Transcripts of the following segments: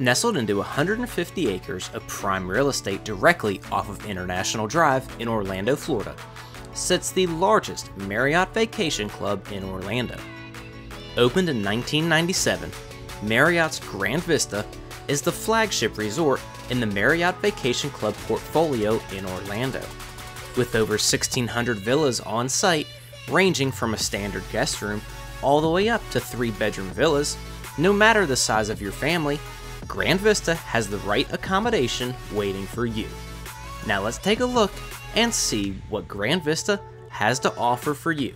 Nestled into 150 acres of prime real estate directly off of International Drive in Orlando, Florida, sits the largest Marriott Vacation Club in Orlando. Opened in 1997, Marriott's Grande Vista is the flagship resort in the Marriott Vacation Club portfolio in Orlando. With over 1,600 villas on site, ranging from a standard guest room all the way up to 3-bedroom villas, no matter the size of your family, Grande Vista has the right accommodation waiting for you. Now let's take a look and see what Grande Vista has to offer for you.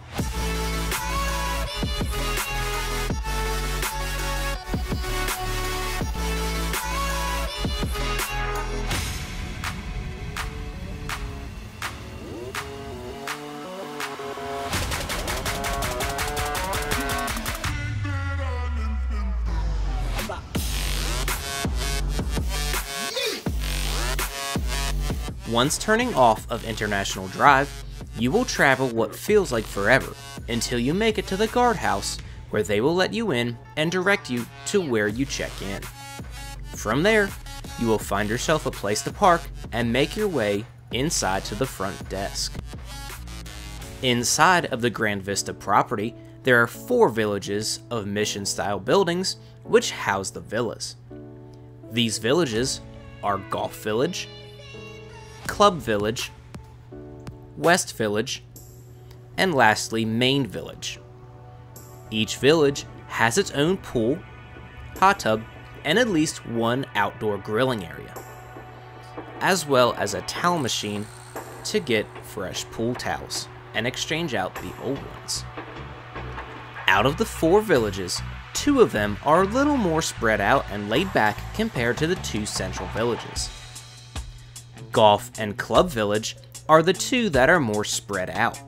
Once turning off of International Drive, you will travel what feels like forever until you make it to the guardhouse, where they will let you in and direct you to where you check in. From there, you will find yourself a place to park and make your way inside to the front desk. Inside of the Grande Vista property, there are 4 villages of mission-style buildings which house the villas. These villages are Golf Village, Club Village, West Village, and lastly Main Village. Each village has its own pool, hot tub, and at least one outdoor grilling area, as well as a towel machine to get fresh pool towels and exchange out the old ones. Out of the 4 villages, 2 of them are a little more spread out and laid back compared to the 2 central villages. Golf and Club Village are the 2 that are more spread out.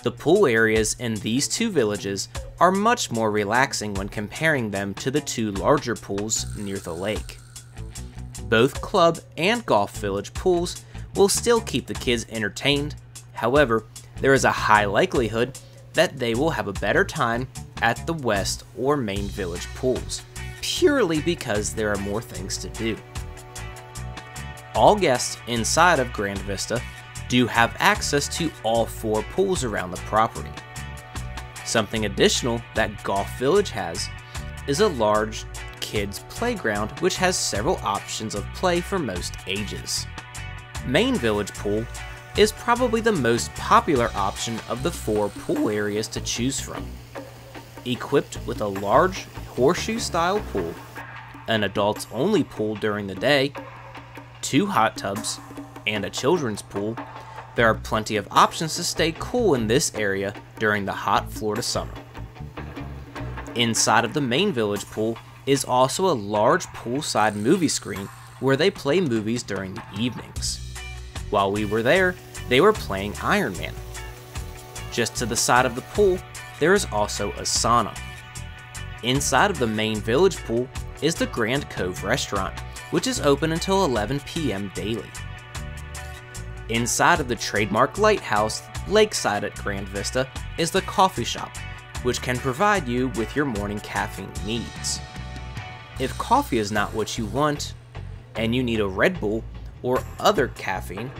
The pool areas in these 2 villages are much more relaxing when comparing them to the 2 larger pools near the lake. Both Club and Golf Village pools will still keep the kids entertained. However, there is a high likelihood that they will have a better time at the West or Main Village pools, purely because there are more things to do. All guests inside of Grande Vista do have access to all 4 pools around the property. Something additional that Golf Village has is a large kids playground which has several options of play for most ages. Main Village Pool is probably the most popular option of the 4 pool areas to choose from. Equipped with a large horseshoe-style pool, an adults-only pool during the day, 2 hot tubs, and a children's pool, there are plenty of options to stay cool in this area during the hot Florida summer. Inside of the Main Village pool is also a large poolside movie screen where they play movies during the evenings. While we were there, they were playing Iron Man. Just to the side of the pool, there is also a sauna. Inside of the Main Village pool is the Grand Cove restaurant, which is open until 11 p.m. daily. Inside of the trademark lighthouse lakeside at Grande Vista is the coffee shop, which can provide you with your morning caffeine needs. If coffee is not what you want, and you need a Red Bull or other caffeine,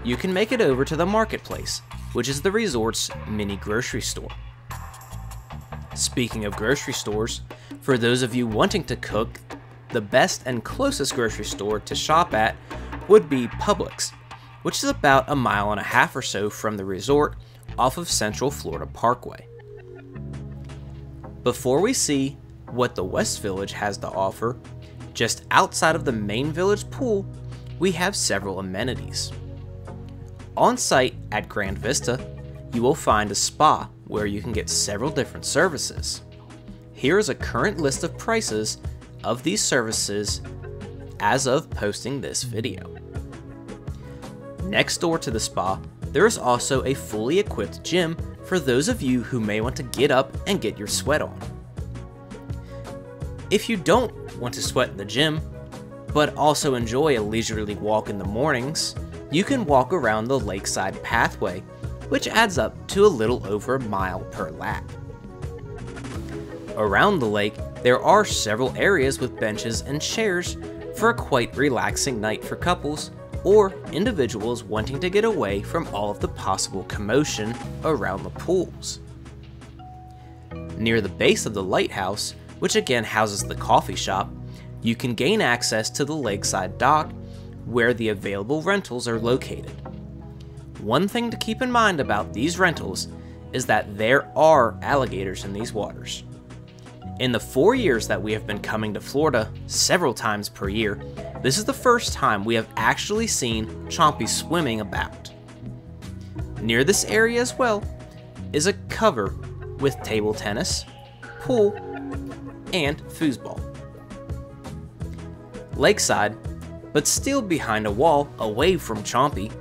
you can make it over to the marketplace, which is the resort's mini grocery store. Speaking of grocery stores, for those of you wanting to cook, the best and closest grocery store to shop at would be Publix, which is about 1.5 miles or so from the resort off of Central Florida Parkway. Before we see what the West Village has to offer, just outside of the Main Village pool, we have several amenities. On site at Grande Vista, you will find a spa where you can get several different services. Here is a current list of prices of these services as of posting this video. Next door to the spa, there is also a fully equipped gym for those of you who may want to get up and get your sweat on. If you don't want to sweat in the gym, but also enjoy a leisurely walk in the mornings, you can walk around the lakeside pathway, which adds up to a little over 1 mile per lap. Around the lake, There are several areas with benches and chairs for a quite relaxing night for couples or individuals wanting to get away from all of the possible commotion around the pools. Near the base of the lighthouse, which again houses the coffee shop, you can gain access to the lakeside dock where the available rentals are located. One thing to keep in mind about these rentals is that there are alligators in these waters. In the 4 years that we have been coming to Florida several times per year, this is the first time we have actually seen chompies swimming about. Near this area as well is a cover with table tennis, pool, and foosball. Lakeside, but still behind a wall away from Chompy,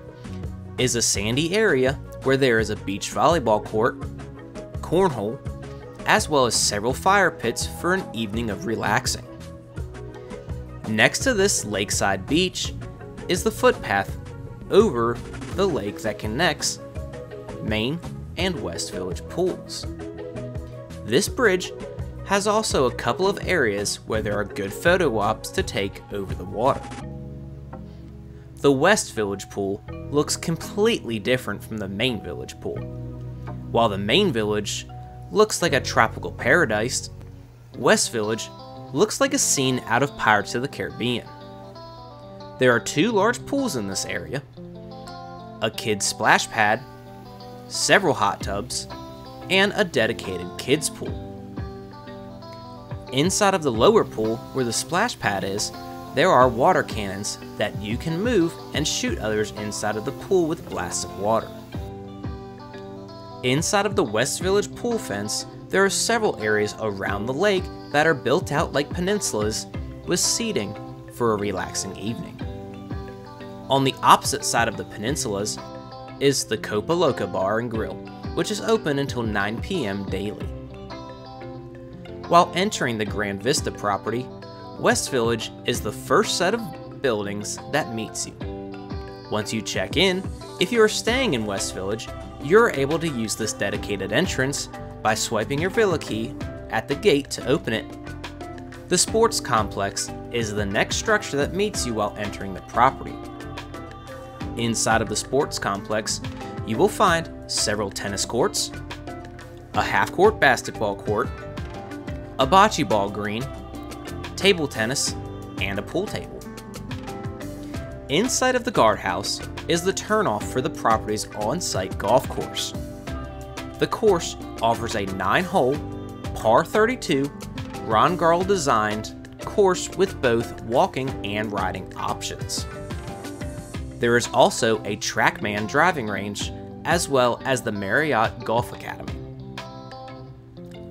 is a sandy area where there is a beach volleyball court, cornhole, as well as several fire pits for an evening of relaxing. Next to this lakeside beach is the footpath over the lake that connects Main and West Village pools. This bridge has also a couple of areas where there are good photo ops to take over the water. The West Village pool looks completely different from the Main Village pool. While the Main Village looks like a tropical paradise, West Village looks like a scene out of Pirates of the Caribbean. There are 2 large pools in this area, a kids splash pad, several hot tubs, and a dedicated kids pool. Inside of the lower pool where the splash pad is, there are water cannons that you can move and shoot others inside of the pool with blasts of water. Inside of the West Village pool fence, there are several areas around the lake that are built out like peninsulas with seating for a relaxing evening. On the opposite side of the peninsulas is the Copa Loca Bar and Grill, which is open until 9 p.m. daily. While entering the Grande Vista property, West Village is the first set of buildings that meets you. Once you check in, if you are staying in West Village, you're able to use this dedicated entrance by swiping your villa key at the gate to open it. The sports complex is the next structure that meets you while entering the property. Inside of the sports complex, you will find several tennis courts, a half-court basketball court, a bocce ball green, table tennis, and a pool table. Inside of the guardhouse is the turnoff for the property's on-site golf course. The course offers a 9-hole, par 32, Ron Garl designed course with both walking and riding options. There is also a TrackMan driving range, as well as the Marriott Golf Academy.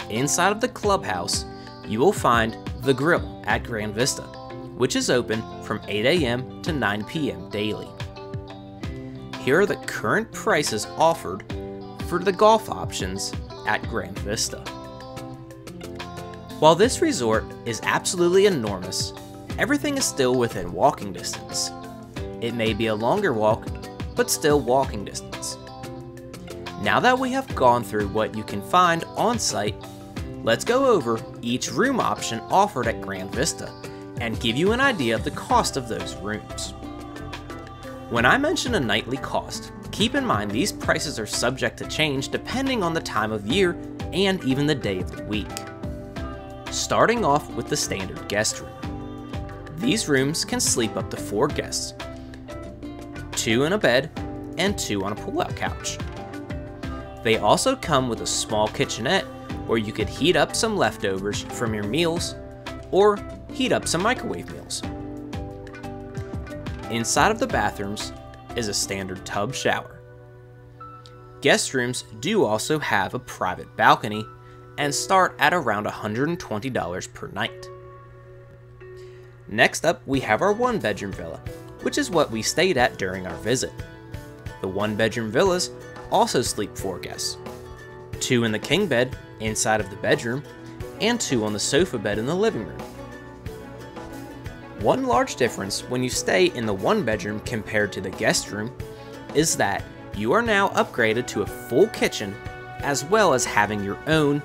Inside of the clubhouse, you will find the Grill at Grande Vista, which is open from 8 a.m. to 9 p.m. daily. Here are the current prices offered for the golf options at Grande Vista. While this resort is absolutely enormous, everything is still within walking distance. It may be a longer walk, but still walking distance. Now that we have gone through what you can find on site, let's go over each room option offered at Grande Vista and give you an idea of the cost of those rooms. When I mention a nightly cost, keep in mind these prices are subject to change depending on the time of year and even the day of the week. Starting off with the standard guest room. These rooms can sleep up to 4 guests, 2 in a bed and 2 on a pull-out couch. They also come with a small kitchenette where you could heat up some leftovers from your meals or heat up some microwave meals. Inside of the bathrooms is a standard tub shower. Guest rooms do also have a private balcony and start at around $120 per night. Next up, we have our 1-bedroom villa, which is what we stayed at during our visit. The 1-bedroom villas also sleep 4 guests, 2 in the king bed inside of the bedroom, and 2 on the sofa bed in the living room. One large difference when you stay in the 1-bedroom compared to the guest room is that you are now upgraded to a full kitchen as well as having your own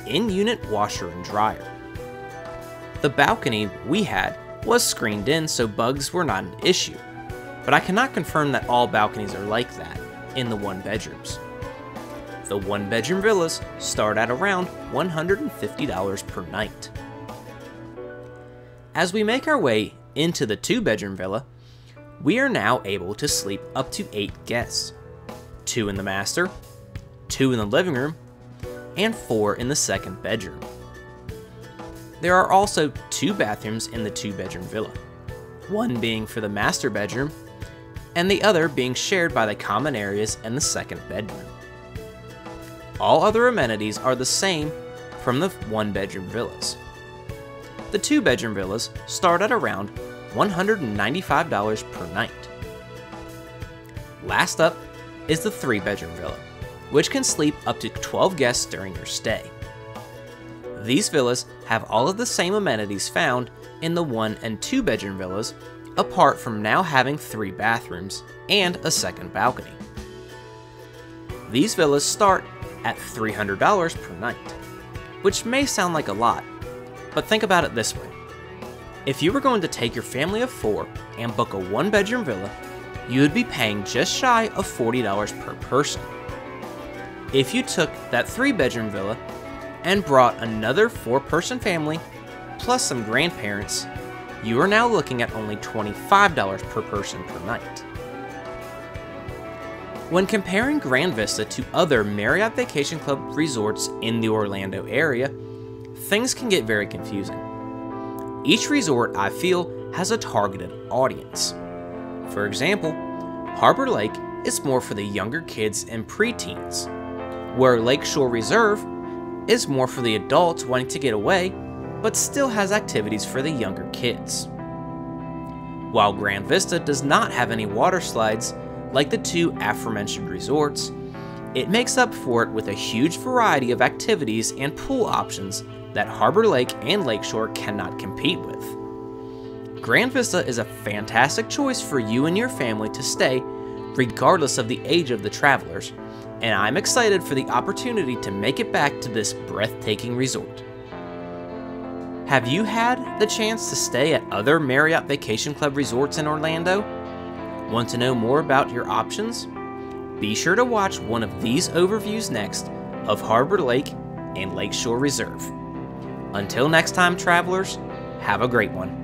in-unit washer and dryer. The balcony we had was screened in, so bugs were not an issue, but I cannot confirm that all balconies are like that in the one-bedrooms. The one-bedroom villas start at around $150 per night. As we make our way into the two-bedroom villa, we are now able to sleep up to 8 guests, 2 in the master, 2 in the living room, and 4 in the second bedroom. There are also 2 bathrooms in the 2-bedroom villa, one being for the master bedroom, and the other being shared by the common areas and the second bedroom. All other amenities are the same from the 1-bedroom villas. The 2-bedroom villas start at around $195 per night. Last up is the 3-bedroom villa, which can sleep up to 12 guests during your stay. These villas have all of the same amenities found in the 1- and 2-bedroom villas, apart from now having 3 bathrooms and a second balcony. These villas start at $300 per night, which may sound like a lot, but think about it this way. If you were going to take your family of 4 and book a 1-bedroom villa, you would be paying just shy of $40 per person. If you took that 3-bedroom villa and brought another 4-person family, plus some grandparents, you are now looking at only $25 per person per night. When comparing Grande Vista to other Marriott Vacation Club resorts in the Orlando area, things can get very confusing. Each resort, I feel, has a targeted audience. For example, Harbor Lake is more for the younger kids and preteens, where Lakeshore Reserve is more for the adults wanting to get away, but still has activities for the younger kids. While Grande Vista does not have any water slides like the 2 aforementioned resorts, it makes up for it with a huge variety of activities and pool options that Harbor Lake and Lakeshore cannot compete with. Grande Vista is a fantastic choice for you and your family to stay, regardless of the age of the travelers, and I'm excited for the opportunity to make it back to this breathtaking resort. Have you had the chance to stay at other Marriott Vacation Club resorts in Orlando? Want to know more about your options? Be sure to watch one of these overviews next of Harbor Lake and Lakeshore Reserve. Until next time, travelers, have a great one.